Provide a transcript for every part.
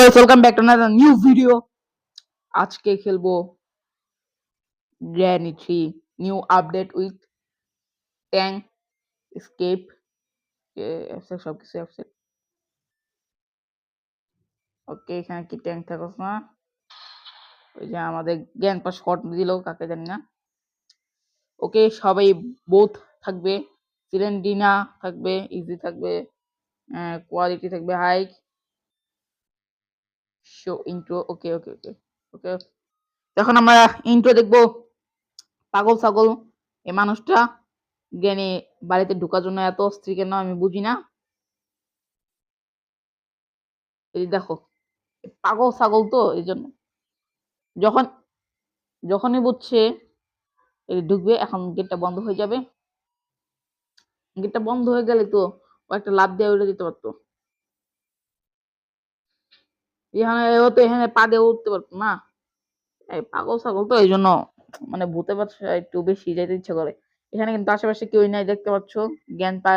Guys, welcome back to another new video. আজকে খেলবো granny 3 new update with tank escape সব কিছু আছে। ওকে, এখানে কি ট্যাঙ্ক থাকস না? ওই যে আমাদের জ্ঞান পা শট দিল কাকে জানি না। ওকে, সবাই বোথ থাকবে, সিলেন্ডিনা থাকবে, ইজি থাকবে, কোয়ালিটি থাকবে হাই, শো ইন্ট্রো। ওকে ওকে ওকে ওকে, এখন আমরা ইন্ট্রো দেখবো। পাগল ছাগল এই মানুষটা জ্ঞানী বাড়িতে ঢোকার জন্য এত অস্থির কেন আমি বুঝি না। এই দেখো, পাগল ছাগল তো এই জন্য যখন যখনই বুঝছে এই ঢুকবে, এখন গেটটা বন্ধ হয়ে যাবে। গেটটা বন্ধ হয়ে গেলে তো ও একটা লাফ দিয়ে উঠে দিতে পারতো। এখানে ও তো এখানে পা দিয়ে উঠতে পারতো না। এই পাগল ছাগল তো এই জন্য মানে ভূতে পাচ্ছে একটু বেশি যেতে ইচ্ছে করে। এখানে কিন্তু আশেপাশে কেউই নাই, দেখতে পাচ্ছ। জ্ঞান পা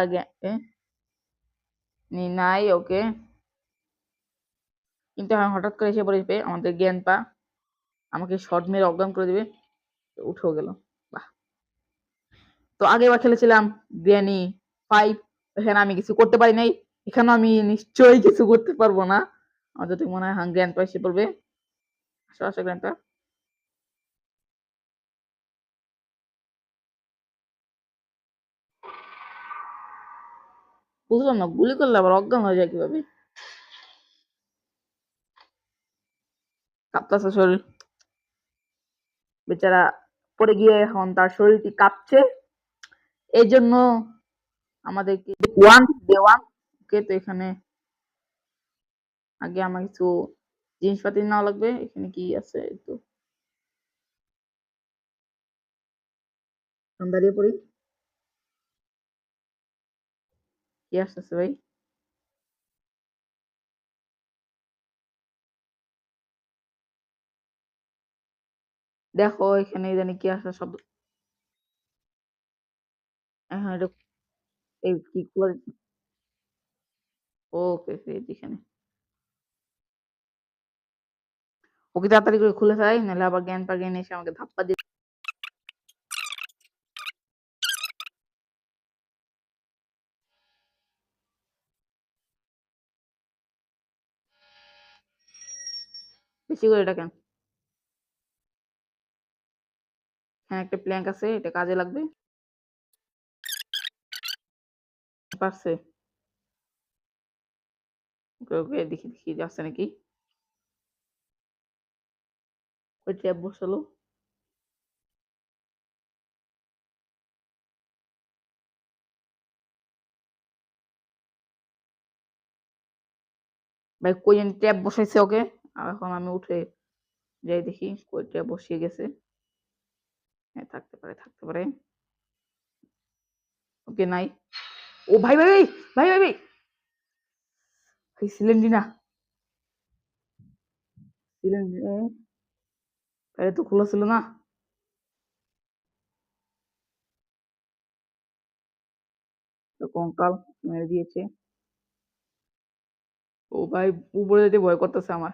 নাই। ওকে, কিন্তু এখন হঠাৎ করে এসে পড়েছে আমাদের জ্ঞান পা, আমাকে শর্ট মেরে অজ্ঞান করে দিবে। উঠেও গেল। বাহ! তো আগেবার খেলেছিলাম গ্র্যানি 5, এখানে আমি কিছু করতে পারি নাই। এখানে আমি নিশ্চয়ই কিছু করতে পারবো না। আমার যতটুকু মনে হয় গ্র্যান্ড পা এসে পড়বে। আসো আসো গ্র্যান্ড পা। বুঝলাম না, গুলি করলে আবার অজ্ঞান হয়ে যায় কিভাবে? কাঁপতেছে শরীর, বেচারা পড়ে গিয়ে এখন তার শরীরটি কাঁপছে। এই জন্য আমাদেরকে ডে ওয়ান। ওকে, তো এখানে আগে আমার কিছু জিনিসপাতি নেওয়া লাগবে। এখানে কি আছে একটু দাঁড়িয়ে পড়ি। কি আসতেছে ভাই? দেখো এখানে জানি কি আসে শব্দ। হ্যাঁ, এটা এই কি করে? ওকে, এখানে ওকে, তাড়াতাড়ি করে খুলে ফেলাই, নাহলে আবার জ্ঞান পা জ্ঞান এসে আমাকে ধাপ্পা দিয়ে। বেশি করে এটা কেন? হ্যাঁ, একটা প্ল্যাঙ্ক আছে, এটা কাজে লাগবে। পারছে। ওকে ওকে, দেখি দেখি যাচ্ছে নাকি। ওই ট্যাব বসালো। ভাই কই জানি ট্যাব বসাইছে ওকে। আর এখন আমি উঠে যাই দেখি কই ট্যাব বসিয়ে গেছে। হ্যাঁ, থাকতে পারে থাকতে পারে। ওকে, নাই। ও ভাই ভাই ভাই ভাই ভাই ভাই ভাই, সিলিন্ডার সিলিন্ডার এটা তো খোলা ছিল না। তো কঙ্কাল মেরে দিয়েছে। ও ভাই, উপরে যেতে ভয় করতেছে আমার।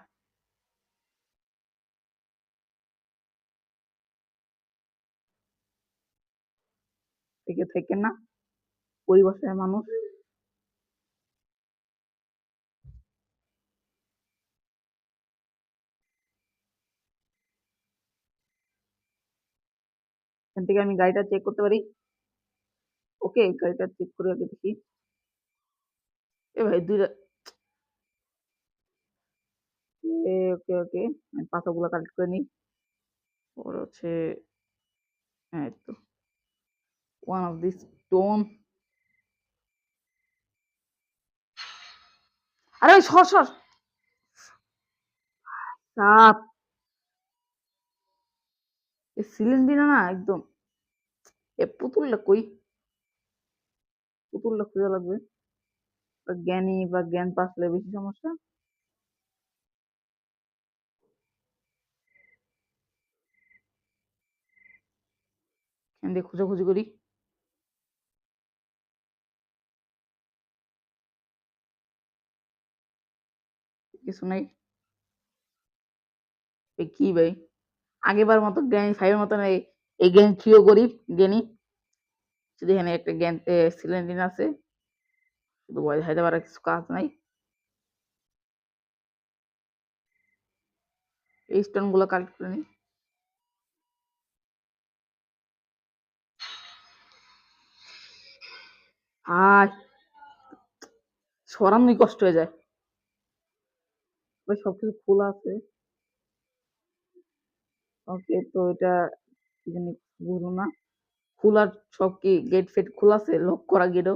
থেকে থেকে না, পরিবেশের মানুষ। এখান থেকে আমি গাড়িটা চেক করতে পারি। ওকে, গাড়িটা চেক করে আগে দেখি। এ ভাই দুইটা। ওকে ওকে, আমি পাতাগুলো কালেক্ট করে নিই। ওর হচ্ছে, হ্যাঁ তো ওয়ান অফ দিস স্টোন। আরে ওই সর সর, সাপ। এই সিলিন্ডার না একদম। এ পুতুলটা কই? পুতুলটা খোঁজা লাগবে। জ্ঞানী বা জ্ঞান পাসলে বেশি সমস্যা। এখান দিয়ে খোঁজাখুঁজি করি। কিছু নাই। কি ভাই, আগেবার মতো গ্র্যানি 5 এর মতন এই গ্র্যানি 3 ও গরিব গ্র্যানি। শুধু এখানে একটা জ্ঞান সিলিন্ডিন আছে, শুধু ভয় দেখাইতে পারে, কিছু কাজ নাই। এই স্টোন গুলো কালেক্ট করে নি। আর সরানোই কষ্ট হয়ে যায়। সবকিছু খোলা আছে। ওকে, তো এটা কি জানি বুঝলো না। খোলার সব কি গেট ফেট খোলা আছে, লক করা গেটও।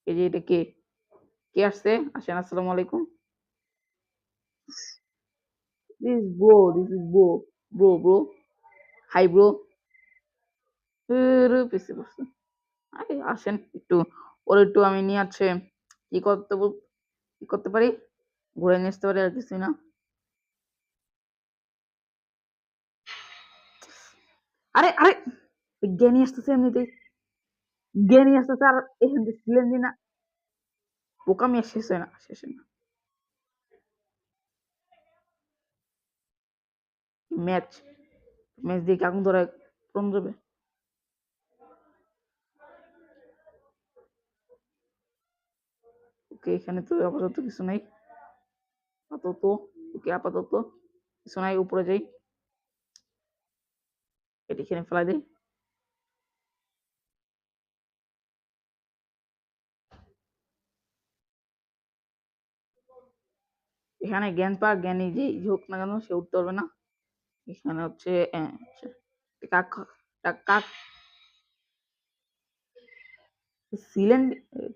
এই যে এটা কে কে আসছে? আসেন, আসসালামু আলাইকুম। This is bro. Hi bro. পিছিয়ে পড়ছে। আরে আসেন একটু, ওর একটু আমি নিয়ে আছে কি করতে পারি, ঘুরে নিয়ে আসতে পারি, আর কিছুই না। আরে আরে, জ্ঞানী আসতেছে এমনিতেই, জ্ঞানী আসতেছে, আর এখান থেকে ছিলেন না। বোকামি আর শেষ হয় না। ম্যাচ ম্যাচ দিয়ে কি আগুন ধরে কম যাবে? ওকে, এখানে তো আপাতত কিছু নাই। আপাতত কিছু নাই, উপরে যাই, এটি এখানে ফেলাই দিই। এখানে জ্ঞান পা জ্ঞানী যে হোক না কেন, সে উঠতে পারবে না। এখানে হচ্ছে কাক কাক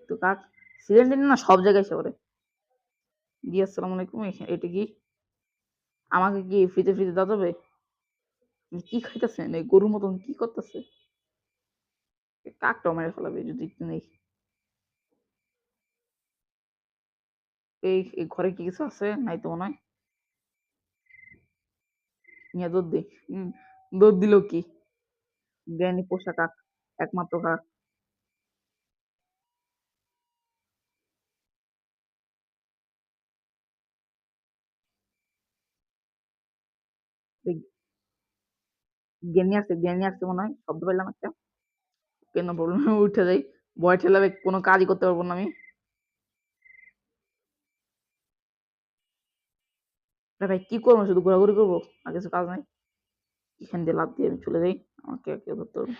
তো কাক সিলিন্ডার না সব জায়গায় সে জি আসসালামু আলাইকুম। এটা কি আমাকে কি ফ্রিতে দেওয়া যাবে? কি খাইতেছেন এই গরুর মতন, কি করতেছে? কাকটাও মেরে ফেলাবে যদি একটু নেই। এই ঘরে কি কিছু আছে? নাই তো মনে হয়। নিয়ে দুধ দি। দুধ দিল কি? জ্ঞানী পোষা কাক, একমাত্র কাক। জ্ঞানী আসছে মনে হয়, শব্দ পেলাম একটা। কেন প্রবলেম, উঠে যাই। ভয় ঠেলাবে, কোনো কাজই করতে পারবো না আমি। ভাই কি করবো, শুধু ঘোরাঘুরি করবো, আর কিছু কাজ নাই। এখান দিয়ে লাফ দিয়ে আমি চলে যাই, আমাকে কেউ ধরতে পারবে।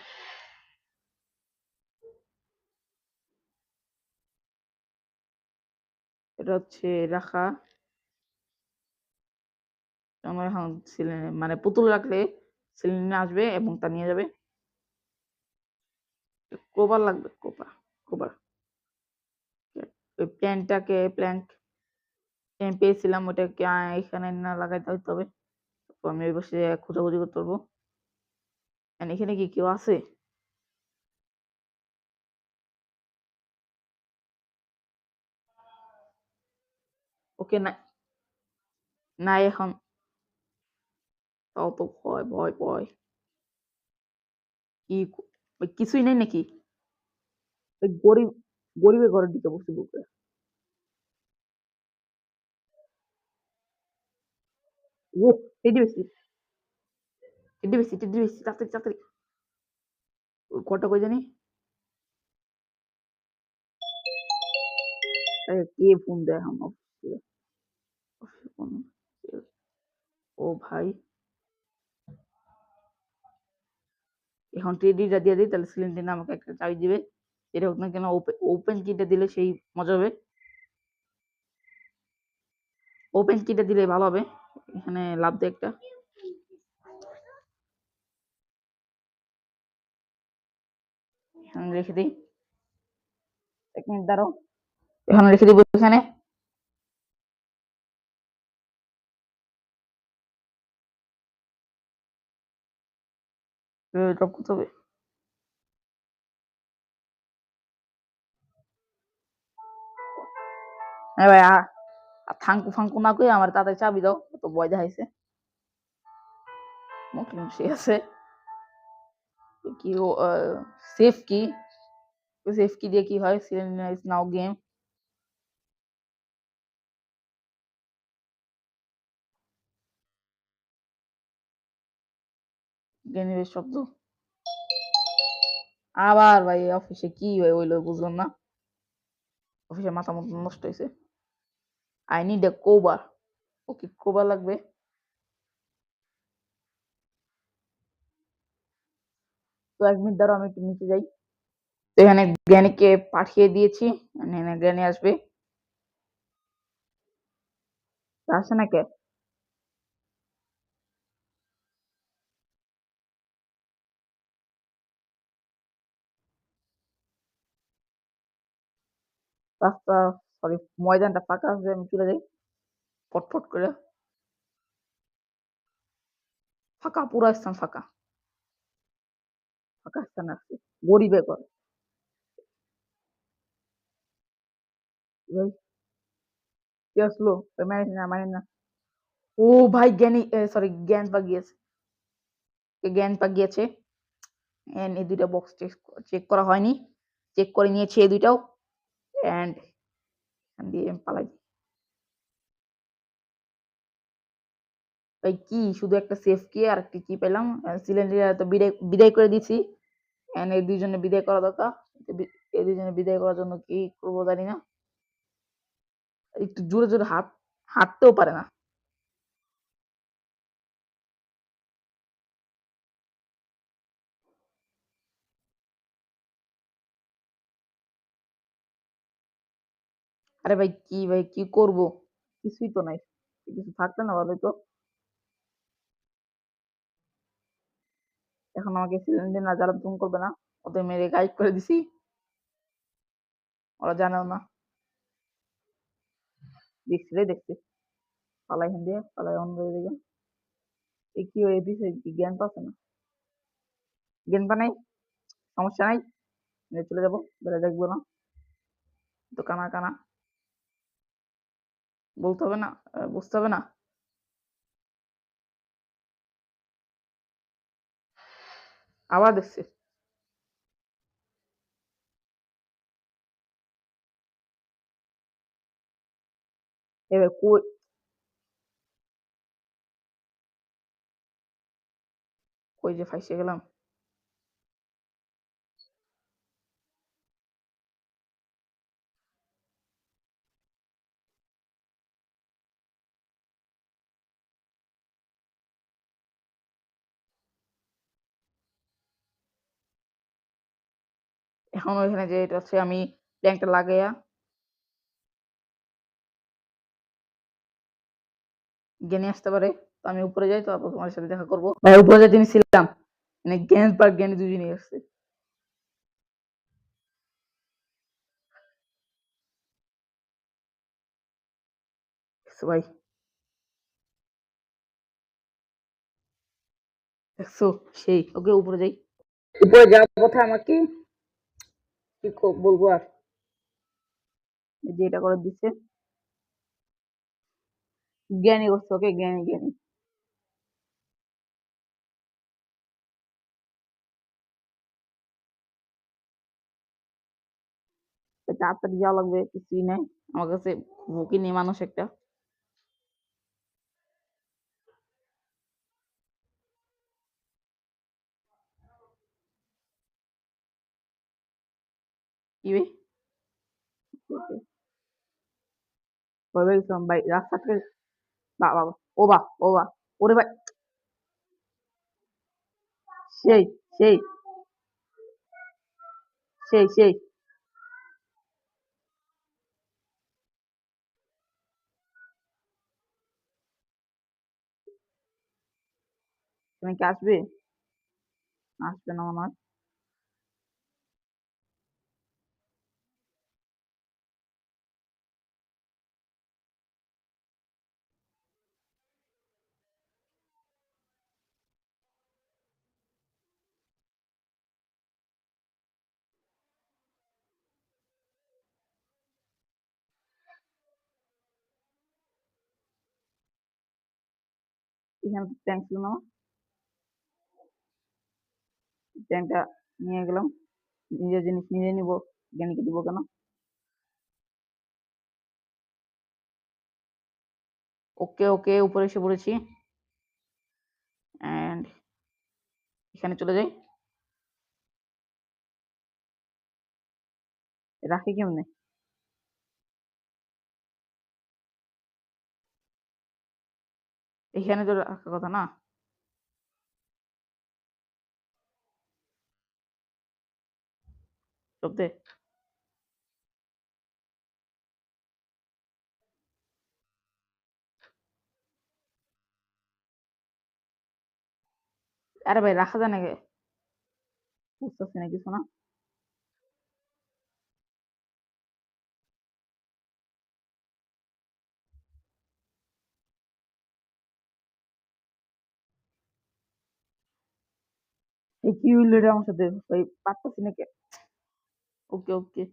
এটা হচ্ছে রাখা, আমার এখন মানে পুতুল রাখলে সিলিন্ডার আসবে এবং তা নিয়ে যাবে। কোবার লাগবে, কোবার। ওই প্ল্যান্ক পেয়েছিলাম, ওটাকে এখানে না লাগাইতে হইতে হবে। তো আমি ওই বসে খোঁজাখুঁজি করতে পারবো। এখানে কি কেউ আছে? ওকে না, নাই এখন। তাও তো ভয় ভয় ভয়। কি কিছুই নেই নাকি? ওই গরিবের ঘরের দিকে বসে বুকে। ও, টেডি বেশি, টেডি বেশি, তাড়াতাড়ি তাড়াতাড়ি। কটা কই জানি? কে ফোন দেয় এখন অফিসে? ও ভাই, এখন টেডিটা দিয়ে দিই, তাহলে সিলিন্ডার আমাকে একটা চাবি দিবে। এটা হোক না কেন, ওপেন কিটা দিলে সেই মজা হবে। ওপেন কিটা দিলে ভালো হবে। এখানে লাভ দিয়ে একটা, এখানে রেখে দিই। 1 মিনিট দাঁড়াও, এখানে রেখে দিব এখানে। ড্রপ করতে হবে। হ্যাঁ ভাই, থাঙ্কু ফাঙ্কু না কই আমার তাড়াতাড়ি চাবি দাও, তো ভয় দেখাইছে। মুসলিম সে আছে, কি সেফ কি? সেফ কি দিয়ে কি হয়? Cylinder is now game. গেমের শব্দ। আবার ভাই অফিসে কি হইলো বুঝলাম না। অফিসে মাথা মতো নষ্ট হয়েছে। I need a কোবার। ওকে কোবার লাগবে। তো 1 মিনিট দাঁড়াও, আমি একটু নিচে যাই। তো এখানে জ্ঞানীকে পাঠিয়ে দিয়েছি। এখানে জ্ঞানী আসবে। আসে না কে? রাস্তা, সরি, ময়দানটা ফাঁকা আছে, আমি চলে যাই ফটফট করে। ফাঁকা, পুরা স্থান ফাঁকা। ফাঁকা স্থানে আসছি। গরিবের ঘর। ভাই কে আসলো? মারিস না, মারিস না। ও ভাই জ্ঞানী, সরি, জ্ঞান পা গিয়েছে। জ্ঞান পা গিয়েছে। এন্ড এই দুইটা বক্স চেক করা হয়নি। চেক করে নিয়েছি এই দুইটাও। এন্ড এখান দিয়ে আমি পালাই। ভাই কি শুধু একটা সেফ কি আর একটা কি পেলাম? সিলিন্ডার তো বিদায় বিদায় করে দিছি। এন্ড এই দুইজনে বিদায় করা দরকার। এই দুইজনে বিদায় করার জন্য কি করবো জানি না। একটু জোরে জোরে হাঁটতেও পারে না। আরে ভাই কি, ভাই কি করব? কিছুই তো নাই। কিছু থাকলে না ভালো তো। এখন আমাকে সিলিন্ডার না জ্বালাতে ফোন করবে না। ওদের মেরে গাইড করে দিছি। ওরা জানেও না। দেখছি রে, দেখছি। পালাই এখান দিয়ে, পালাই অন্য দিকে। এ কি হয়ে দিছে? কি জ্ঞান পাচ্ছে না? জ্ঞান পা নাই, সমস্যা নাই। চলে যাবো, বেড়ে দেখবো না। তো কানা কানা বলতে হবে না, বুঝতে হবে না। আবার দেখছি। এবার কই, কই যে ফাইসে গেলাম। এখন ওইখানে যে এটা হচ্ছে আমি ট্যাঙ্কটা লাগাইয়া জ্ঞানী আসতে পারে। তো আমি উপরে যাই, তো তারপর তোমার সাথে দেখা করবো। ভাই উপরে যাই, তুমি ছিলাম মানে জ্ঞান পার জ্ঞানী দুজনেই আসছে। দেখছো ভাই, দেখছো? সেই ওকে উপরে যাই। উপরে যাওয়ার কথা আমাকে কি বলবো আর? এই যে এটা করে দিচ্ছে। জ্ঞানী করছে ওকে, জ্ঞানী জ্ঞানী। তো তাড়াতাড়ি যাওয়া লাগবে, কিছুই নাই আমার কাছে। ভুকি নেই মানুষ একটা। কি ভাই? ভয় পেয়ে গেছিলাম ভাই, রাস্তা থেকে। বা বাবা, ও বা, ও বা, ওরে ভাই, সেই সেই সেই। তুমি কি আসবে? আসবে না মনে হয়। এখানে তো ট্যাঙ্ক ছিল না। ট্যাঙ্কটা নিয়ে গেলাম, নিজের জিনিস নিজে নিব, জ্ঞানীকে দিব কেন? ওকে ওকে, উপরে এসে পড়েছি অ্যান্ড এখানে চলে যাই। রাখি কেমনে? এখানে তো রাখার কথা না। চলতে আরে ভাই রাখা যায় নাকি? বুঝতেছি না কিছু না। এই কি হইলো রে আমার সাথে ভাই, পারতেছি নাকি? ওকে ওকে,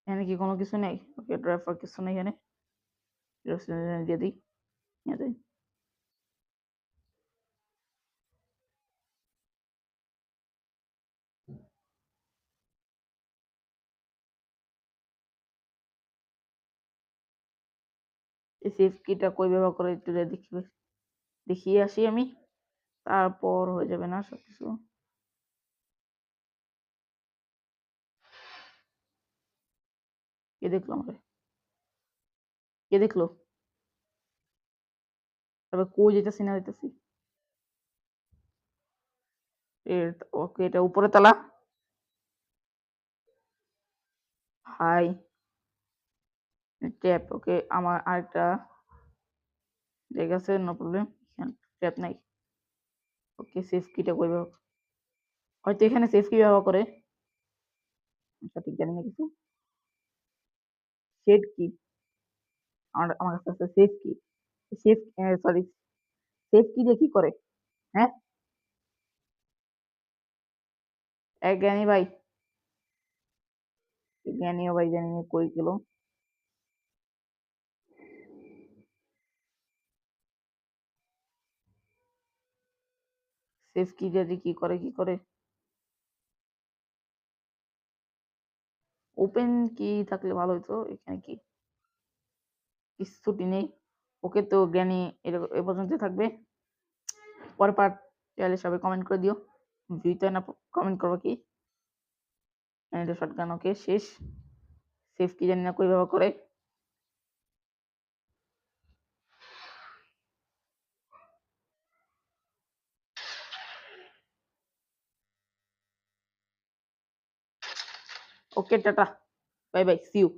এখানে কি কোনো কিছু নেই? ওকে, ড্রাইভার কিছু নেই এখানে, দিয়ে দিই, নিয়ে যাই। এই সেফ কিটা কই ব্যবহার করে একটু দেখি, দেখিয়ে আসি আমি, তারপর হয়ে যাবে না সবকিছু। কে দেখলো আমাকে? কে দেখলো? তবে কই যেতেছি না যেতেছি? ওকে, এটা উপরে তালা। High, tap. ওকে, আমার আরেকটা জায়গা আছে, নো প্রবলেম, ট্যাপ নাই। ওকে, সেফ কিটা কই ব্যবহার, হয়তো এখানে সেফ কি ব্যবহার করে, সঠিক জানি না কিছু। শেড কি? আমার কাছে আছে সেফ কি। সেফ, সরি, সেফ কি দিয়ে কি করে? হ্যাঁ, এক জ্ঞানী ভাই, জ্ঞানী ভাই জানি না কই গেল। সেফ কি দিয়ে কি করে, কি করে? ওপেন কি থাকলে ভালো হতো। এখানে কি কিছুটি নেই? ওকে, তো জ্ঞানী এ পর্যন্ত থাকবে। পরের পার্ট চাইলে সবাই কমেন্ট করে দিও, ভিডিওতে না কমেন্ট করবো কি। এটা শটগান। ওকে, শেষ। সেফ কি জানি না কই ব্যবহার করে। Okay, tata, bye bye, see you.